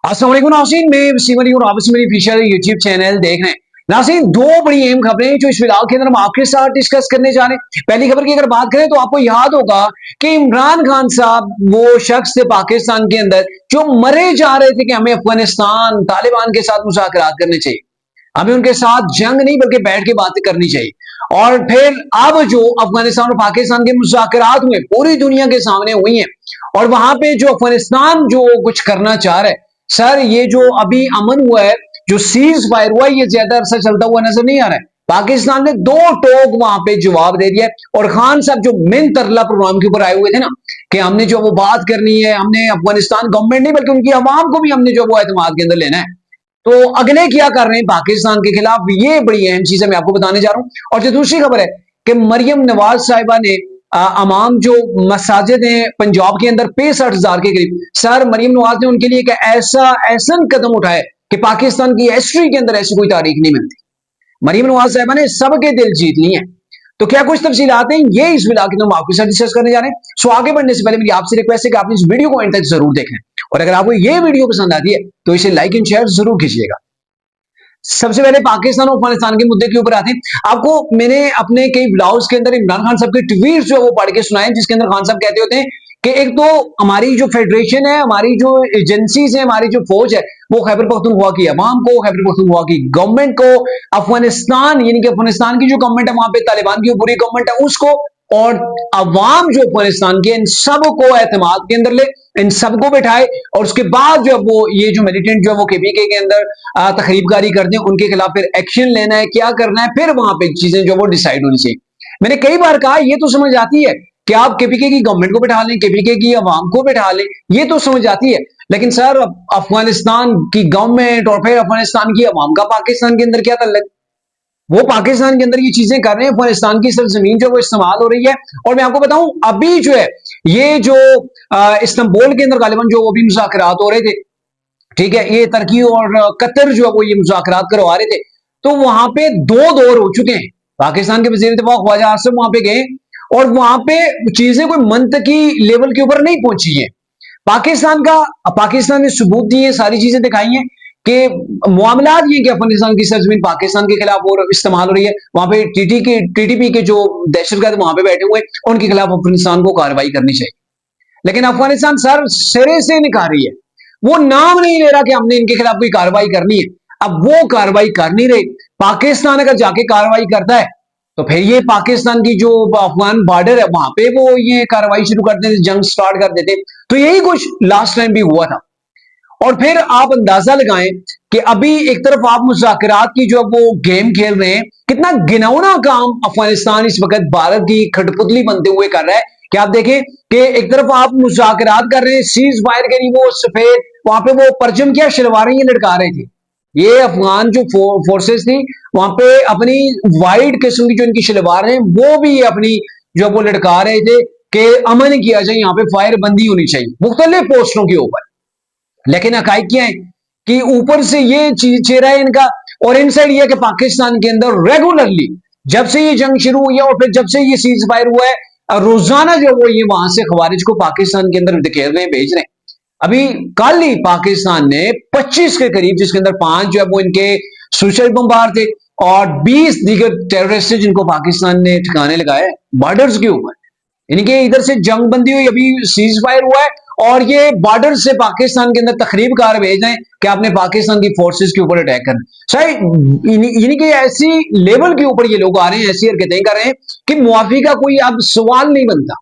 अस्सलाम वालेकुम नाज़रीन, मैं वसीम अली और आप मेरी ऑफिशियल यूट्यूब चैनल देख रहे हैं। नाज़रीन, दो बड़ी अहम खबरें जो इस व्लॉग के अंदर हम आपके साथ डिस्कस करने जा रहे हैं। पहली खबर की अगर बात करें तो आपको याद होगा कि इमरान खान साहब वो शख्स थे पाकिस्तान के अंदर जो मरे जा रहे थे कि हमें अफगानिस्तान तालिबान के साथ मुज़ाकरात करने चाहिए, हमें उनके साथ जंग नहीं बल्कि बैठ के बातें करनी चाहिए। और फिर अब जो अफगानिस्तान और पाकिस्तान के मुज़ाकरात हुए पूरी दुनिया के सामने हुई हैं और वहां पे जो अफगानिस्तान जो कुछ करना चाह रहा है, सर ये जो अभी अमन हुआ है, जो सीज फायर हुआ है, ये ज्यादा अरसा चलता हुआ नजर नहीं आ रहा है। पाकिस्तान ने दो टोक वहां पे जवाब दे दिया है और खान साहब जो मेन तरला प्रोग्राम के ऊपर आए हुए थे ना कि हमने जो वो बात करनी है, हमने अफगानिस्तान गवर्नमेंट नहीं बल्कि उनकी आवाम को भी हमने जो वो एतमाद के अंदर लेना है। तो अगले क्या कर रहे हैं पाकिस्तान के खिलाफ, ये बड़ी अहम चीज है, मैं आपको बताने जा रहा हूं। और जो दूसरी खबर है कि मरियम नवाज साहिबा ने अमाम जो मसाजिद हैं पंजाब के अंदर 65,000 के करीब, सर मरियम नवाज ने उनके लिए एक ऐसा ऐसा कदम उठाया कि पाकिस्तान की हिस्ट्री के अंदर ऐसी कोई तारीख नहीं मिलती। मरियम नवाज साहिबा ने सबके दिल जीत लिए हैं। तो क्या कुछ तफसीलात हैं ये इस विला के हम आपके साथ डिस्कस करने जा रहे हैं। सो आगे बढ़ने से पहले मेरी आपसे रिक्वेस्ट है कि आप इस वीडियो को एंड तक जरूर देखें और अगर आपको ये वीडियो पसंद आती है तो इसे लाइक एंड शेयर जरूर कीजिएगा। सबसे पहले पाकिस्तान और अफगानिस्तान के मुद्दे के ऊपर आते हैं। आपको मैंने अपने कई ब्लॉग्स के अंदर इमरान खान साहब के ट्वीट जो है वो पढ़ के सुनाए, जिसके अंदर खान साहब कहते होते हैं कि एक तो हमारी जो फेडरेशन है, हमारी जो एजेंसीज है, हमारी जो फौज है, वो खैबर पख्तूनख्वा की अवाम को, खैबर पख्तूनख्वा की गवर्नमेंट को, अफगानिस्तान यानी कि अफगानिस्तान की जो गवर्नमेंट है वहां पे तालिबान की पूरी गवर्नमेंट है उसको, और अवाम जो अफगानिस्तान के, इन सबको एतमाद के अंदर ले, इन सबको बैठाए और उसके बाद जो वो ये जो मिलिटेंट जो है वो केपीके के अंदर तखरीबकारी करते हैं उनके खिलाफ फिर एक्शन लेना है, क्या करना है, फिर वहां पे चीजें जो वो डिसाइड होनी चाहिए। मैंने कई बार कहा ये तो समझ आती है कि आप केपीके की गवर्नमेंट को बैठा लें, केपीके की अवाम को बैठा लें, ये तो समझ आती है, लेकिन सर अफगानिस्तान की गवर्नमेंट और फिर अफगानिस्तान की अवाम का पाकिस्तान के अंदर क्या तल्लुक? वो पाकिस्तान के अंदर ये चीजें कर रहे हैं, अफगानिस्तान की सरजमीन जो वो इस्तेमाल हो रही है। और मैं आपको बताऊं अभी जो है ये जो इस्तांबुल के अंदर गालिबन जो वो भी मुज़ाकरात हो रहे थे, ठीक है, ये तुर्की और कतर जो है वो ये मुज़ाकरात करवा रहे थे, तो वहां पे दो दौर हो चुके हैं। पाकिस्तान के वज़ीर दिफा ख्वाजा आसिफ वहां पे गए और वहां पे चीजें कोई मंतकी लेवल के ऊपर नहीं पहुंची है। पाकिस्तान ने सबूत दिए, सारी चीजें दिखाई हैं कि मामला ये कि अफगानिस्तान की सरजमीन पाकिस्तान के खिलाफ और इस्तेमाल हो रही है, वहां पे टीटीपी के जो दहशतगर्द वहां पे बैठे हुए हैं उनके खिलाफ अफगानिस्तान को कार्रवाई करनी चाहिए। लेकिन अफगानिस्तान सर सिरे से निकाल रही है, वो नाम नहीं ले रहा कि हमने इनके खिलाफ कोई कार्रवाई करनी है। अब वो कार्रवाई कर नहीं रही। पाकिस्तान अगर जाके कार्रवाई करता है तो फिर ये पाकिस्तान की जो अफगान बॉर्डर है वहां पे वो ये कार्रवाई शुरू कर देते, जंग स्टार्ट कर देते। तो यही कुछ लास्ट टाइम भी हुआ था। और फिर आप अंदाजा लगाएं कि अभी एक तरफ आप मुज़ाकरात की जो वो गेम खेल रहे हैं, कितना घिनौना काम अफगानिस्तान इस वक्त भारत की खटपुतली बनते हुए कर रहा है कि आप देखें कि एक तरफ आप मुज़ाकरात कर रहे हैं, सीज फायर के लिए वो सफेद वहां पे वो परचम क्या शलवारें ये लटका रहे थे, ये अफगान जो फोर्सेस थी वहां पे अपनी वाइट किस्म की जो इनकी शलवार है वो भी अपनी जो वो लटका रहे थे कि अमन किया जाए, यहाँ पे फायर बंदी होनी चाहिए मुख्तलिफ पोस्टों के ऊपर। लेकिन हकाइक क्या है कि ऊपर से ये चेहरा है इनका और इनसाइड ये कि पाकिस्तान के अंदर रेगुलरली जब से ये जंग शुरू हुई है और फिर जब से ये सीज फायर हुआ है रोजाना जो वो ये वहां से खवारिज को पाकिस्तान के अंदर धकेल रहे हैं, भेज रहे हैं। अभी कल ही पाकिस्तान ने 25 के करीब, जिसके अंदर 5 जो है वो इनके सुसाइड बमबार थे और 20 दीगर टेररिस्ट जिनको पाकिस्तान ने ठिकाने लगाए बॉर्डर्स के ऊपर। यानी कि इधर से जंग बंदी हुई, अभी सीज फायर हुआ है और ये बॉर्डर से पाकिस्तान के अंदर तखरीबकार भेज रहे हैं कि आपने पाकिस्तान की फोर्सेस के ऊपर अटैक करना। शायद यानी कि ऐसी लेवल के ऊपर ये लोग आ रहे हैं, ऐसी हरकतें कर रहे हैं कि मुआफी का कोई अब सवाल नहीं बनता।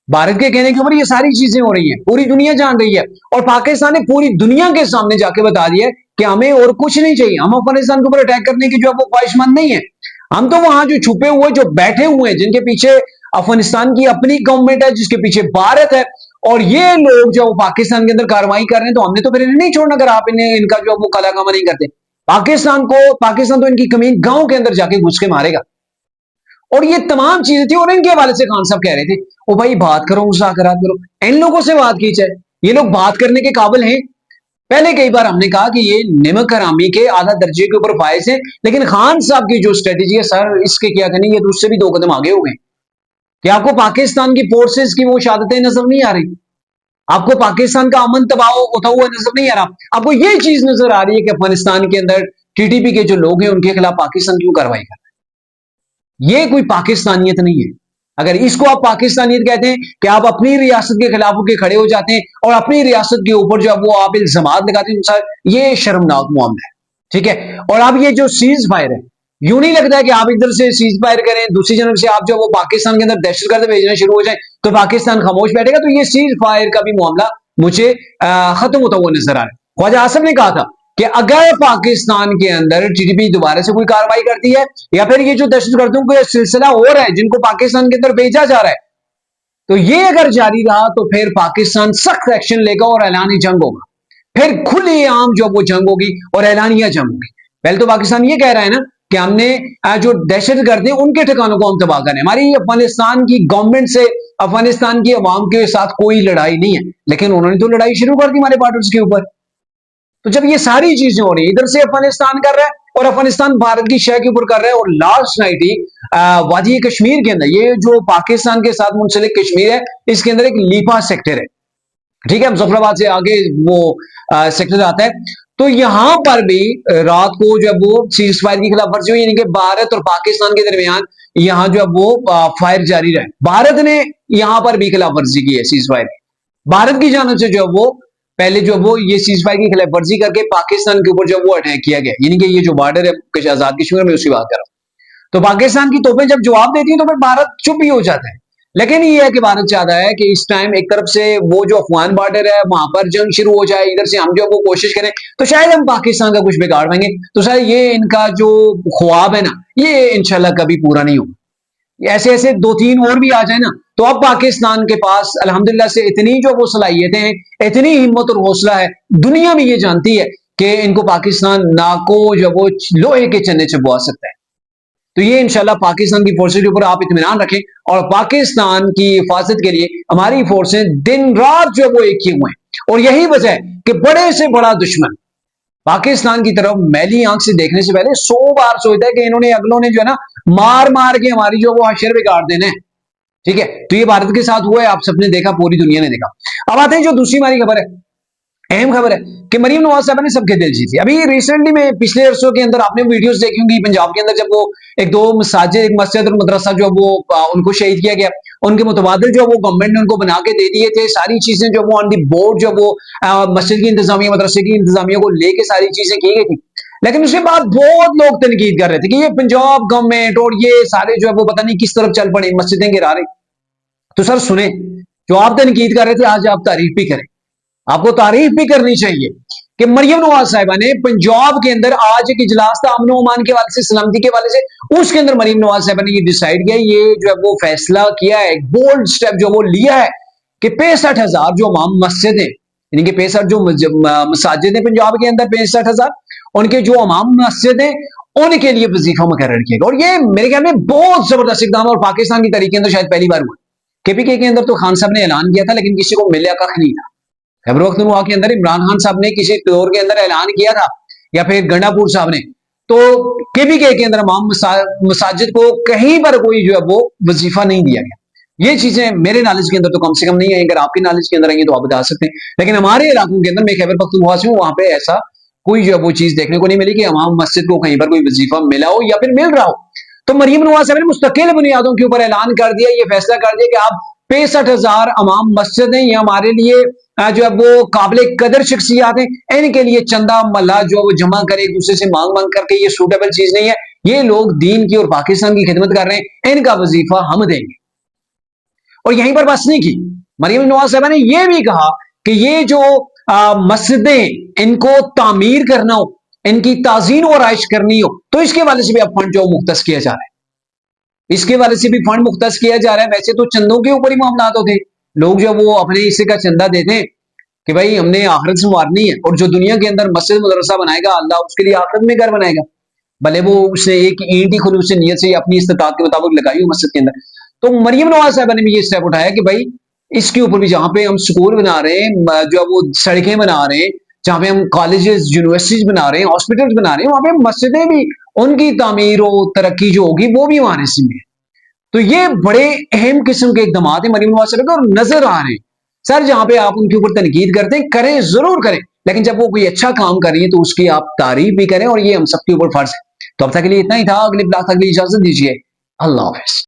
भारत के कहने के ऊपर ये सारी चीजें हो रही हैं, पूरी दुनिया जान रही है और पाकिस्तान ने पूरी दुनिया के सामने जाके बता दिया कि हमें और कुछ नहीं चाहिए, हम अफगानिस्तान के ऊपर अटैक करने की जो है वो ख्वाहिशमंद नहीं है। हम तो वहां जो छुपे हुए जो बैठे हुए हैं, जिनके पीछे अफगानिस्तान की अपनी गवर्नमेंट है, जिसके पीछे भारत है, और ये लोग जो पाकिस्तान के अंदर कार्रवाई कर रहे हैं तो हमने तो फिर इन्हें नहीं छोड़ना अगर आप इन्हें इनका जो वो कालाकामा नहीं करते। पाकिस्तान तो इनकी कमीन गांव के अंदर जाके घुस के मारेगा। और ये तमाम चीजें थी और इनके हवाले से खान साहब कह रहे थे ओ भाई बात करो, मुज़ाकरात करो, इन लोगों से बात की जाए, ये लोग बात करने के काबिल हैं। पहले कई बार हमने कहा कि ये निमक हरामी के आधा दर्जे के ऊपर फायज है, लेकिन खान साहब की जो स्ट्रेटेजी है सर इसके क्या कहने, ये तो उससे भी 2 कदम आगे हो गए कि आपको पाकिस्तान की फोर्सेस की वो शहादतें नजर नहीं आ रही। आपको पाकिस्तान का अमन तबाह होता हुआ नजर नहीं आ रहा, आपको ये चीज नजर आ रही है कि अफगानिस्तान के अंदर टीटीपी के जो लोग हैं उनके खिलाफ पाकिस्तान क्यों कार्रवाई कर रहा है। ये कोई पाकिस्तानियत नहीं है। अगर इसको आप पाकिस्तानियत कहते हैं कि आप अपनी रियासत के खिलाफ होकर खड़े हो जाते हैं और अपनी रियासत के ऊपर जो वो आप इल्जाम लगाते हैं, ये शर्मनाक मामला है। ठीक है, और अब ये जो सीज फायर है, यूं नहीं लगता है कि आप इधर से सीज फायर करें, दूसरी जानब से आप जो वो पाकिस्तान के अंदर दहशतगर्द भेजना शुरू हो जाए तो पाकिस्तान खामोश बैठेगा। तो ये सीज फायर का भी मामला मुझे खत्म होता हुआ नजर आ रहा है। ख्वाजा आसिफ ने कहा था कि अगर पाकिस्तान के अंदर टीटीपी दोबारा से कोई कार्रवाई करती है या फिर ये जो दहशतगर्दों का सिलसिला हो रहा है जिनको पाकिस्तान के अंदर भेजा जा रहा है, तो ये अगर जारी रहा तो फिर पाकिस्तान सख्त एक्शन लेगा और ऐलानी जंग होगा। फिर खुलेआम जो वो जंग होगी और ऐलानिया जंग होगी। पहले तो पाकिस्तान ये कह रहा है ना कि हमने जो दहशतगर्द हैं उनके ठिकानों को हम तबाह करें। हमारी अफगानिस्तान की गवर्नमेंट से अफगानिस्तान की अवाम के साथ कोई लड़ाई नहीं है, लेकिन उन्होंने तो लड़ाई शुरू कर दी हमारे बॉर्डर्स के ऊपर। तो जब ये सारी चीजें हो रही है, इधर से अफगानिस्तान कर रहा है और अफगानिस्तान भारत की शह के ऊपर कर रहा है, और लास्ट नाइट ही वादी कश्मीर के अंदर, ये जो पाकिस्तान के साथ मुंसलिक कश्मीर है, इसके अंदर एक लीपा सेक्टर है, ठीक है, मुजफ्फराबाद से आगे वो सेक्टर आता है। तो यहां पर भी रात को जब वो सीज फायर की खिलाफ वर्जी हुई, यानी कि भारत और पाकिस्तान के दरमियान यहां जो वो फायर जारी रहे, भारत ने यहां पर भी खिलाफ वर्जी की है सीज फायर की। भारत की जानब से जो वो पहले जो वो ये सीज फायर की खिलाफ वर्जी करके पाकिस्तान के ऊपर जब वो अटैक किया गया, यानी कि ये जो बॉर्डर है आजाद कश्मीर में, उसकी बात कर रहा हूं। तो पाकिस्तान की तोपें जब जवाब देती हैं तो फिर भारत चुप भी हो जाता है। लेकिन ये है कि भारत चाहता है कि इस टाइम एक तरफ से वो जो अफगान बॉर्डर है वहां पर जंग शुरू हो जाए, इधर से हम जो वो कोशिश करें तो शायद हम पाकिस्तान का कुछ बिगाड़ पाएंगे। तो शायद ये इनका जो ख्वाब है ना, ये इंशाल्लाह कभी पूरा नहीं होगा। ऐसे ऐसे दो तीन और भी आ जाए ना, तो अब पाकिस्तान के पास अल्हम्दुलिल्लाह से इतनी जो वो सलाहियतें हैं, इतनी हिम्मत और हौसला है, दुनिया में ये जानती है कि इनको पाकिस्तान नाको जो वो लोहे के चन्ने चबवा सकता है। तो ये इंशाल्लाह पाकिस्तान की फोर्सेज के ऊपर आप इत्मीनान रखें, और पाकिस्तान की हिफाजत के लिए हमारी फोर्सें दिन रात जो वो एक किए हुए हैं। और यही वजह है कि बड़े से बड़ा दुश्मन पाकिस्तान की तरफ मैली आंख से देखने से पहले 100 बार सोचता है कि इन्होंने अगलों ने जो है ना मार मार के हमारी जो वो हशर बिगाड़ देने हैं। ठीक है, तो ये भारत के साथ हुआ है, आप सबने देखा, पूरी दुनिया ने देखा। अब आते हैं जो दूसरी हमारी खबर है, अहम खबर है कि मरीम नवाज साहब ने सबके दिल जीती। अभी रिसेंटली में पिछले वर्षों के अंदर आपने वीडियोस देखी होंगी पंजाब के अंदर, जब वो एक दो मसाजिद, एक मस्जिद और मदरसा जो वो उनको शहीद किया गया, उनके मुतबादिल जो वो गवर्नमेंट ने उनको बना के दे दिए थे, सारी चीजें जो वो ऑन दी बोर्ड जो वो मस्जिद की इंतजामिया, मदरसे की इंतजामिया को लेके सारी चीजें की गई थी। लेकिन उसके बाद बहुत लोग तनकीद कर रहे थे कि ये पंजाब गवर्नमेंट और ये सारे जो है वो पता नहीं किस तरफ चल पड़े, मस्जिदें गिरा रहे। तो सर सुने, जो आप तनकीद कर रहे थे आज आप तारीफ भी करें, आपको तारीफ भी करनी चाहिए कि मरियम नवाज साहिबा ने पंजाब के अंदर आज एक इजलास था अमन ओमान के वाले से, सलामती के वाले से, उसके अंदर मरियम नवाज साहिबा ने ये डिसाइड किया, ये जो है वो फैसला किया है, एक बोल्ड स्टेप जो वो लिया है कि 65,000 जो इमाम मस्जिद है, यानी कि 65 जो मसाजिद है पंजाब के अंदर, 65,000 उनके जो इमाम मस्जिद है उनके लिए वजीफा मुकर्रर किया गया। और ये मेरे ख्याल में बहुत जबरदस्त इकदाम और पाकिस्तान की तारीख के अंदर शायद पहली बार हुआ। केपीके के अंदर तो खान साहब ने ऐलान किया था लेकिन किसी को मिला कख नहीं था। खैबर पख्तूनख्वा के अंदर इमरान खान साहब ने किसी दौर के अंदर ऐलान किया था, या फिर गंडापुर साहब ने, तो केपीके के अंदर इमाम मसाजिद को कहीं पर कोई जो है वो वजीफा नहीं दिया गया। ये चीजें मेरे नॉलेज के अंदर तो कम से कम नहीं है, अगर आपके नॉलेज के अंदर आएंगे तो आप बता सकते हैं। लेकिन हमारे इलाकों के अंदर, मैं खैबर पख्तूनख्वा से हूँ, वहां पे ऐसा कोई जो है वो चीज देखने को नहीं मिली कि इमाम मस्जिद को कहीं पर कोई वजीफा मिला हो या फिर मिल रहा हो। तो मरियम नवाज साहब ने मुस्तकिल बुनियादों के ऊपर ऐलान कर दिया, ये फैसला कर दिया कि आप 65,000 इमाम मस्जिद हैं, ये हमारे लिए जो है वो काबिल कदर शख्सियात हैं, इनके लिए चंदा मल्ला जो वो जमा करे एक दूसरे से मांग मांग करके, ये सूटेबल चीज नहीं है। ये लोग दीन की और पाकिस्तान की खिदमत कर रहे हैं, इनका वजीफा हम देंगे। और यहीं पर बस नहीं की, मरियम नवाज साहबा ने यह भी कहा कि ये जो मस्जिदें इनको तामीर करना हो, इनकी ताजीन और आयश करनी हो, तो इसके वाले से भी अब फंड जो मुख्तस किया जा रहा है, इसके वाले से भी फंड मुख्तस किया जा रहा है। वैसे तो चंदों के ऊपर ही मामला होते, लोग जो वो अपने हिस्से का चंदा देते हैं कि भाई हमने आखिरत संवारनी है, और जो दुनिया के अंदर मस्जिद मदरसा बनाएगा अल्लाह उसके लिए आखिरत में घर बनाएगा, भले वो उसने एक ईंट ही खुलूस नीयत से अपनी इस्तिताअत के मुताबिक लगाई हो मस्जिद के अंदर। तो मरियम नवाज साहबा ने भी ये स्टेप उठाया कि भाई इसके ऊपर भी, जहां पे हम स्कूल बना रहे हैं, जो वो सड़कें बना रहे हैं, जहां पे हम कॉलेजेस यूनिवर्सिटीज बना रहे हैं, हॉस्पिटल्स बना रहे हैं, वहां पे मस्जिदें भी, उनकी तामीर और तरक्की जो होगी वो भी हमारे हिस्से में है। तो ये बड़े अहम किस्म के इकदाम है मरियम नवाज साहब के, और नजर आ रहे हैं सर जहां पे आप उनके ऊपर तनकीद करते हैं, करें, जरूर करें, लेकिन जब वो कोई अच्छा काम कर रही है तो उसकी आप तारीफ भी करें, और ये हम सबके ऊपर फर्ज है। तो अब तक के लिए इतना ही था। अगले ब्लॉग तक के लिए इजाजत दीजिए। अल्लाह हाफिज।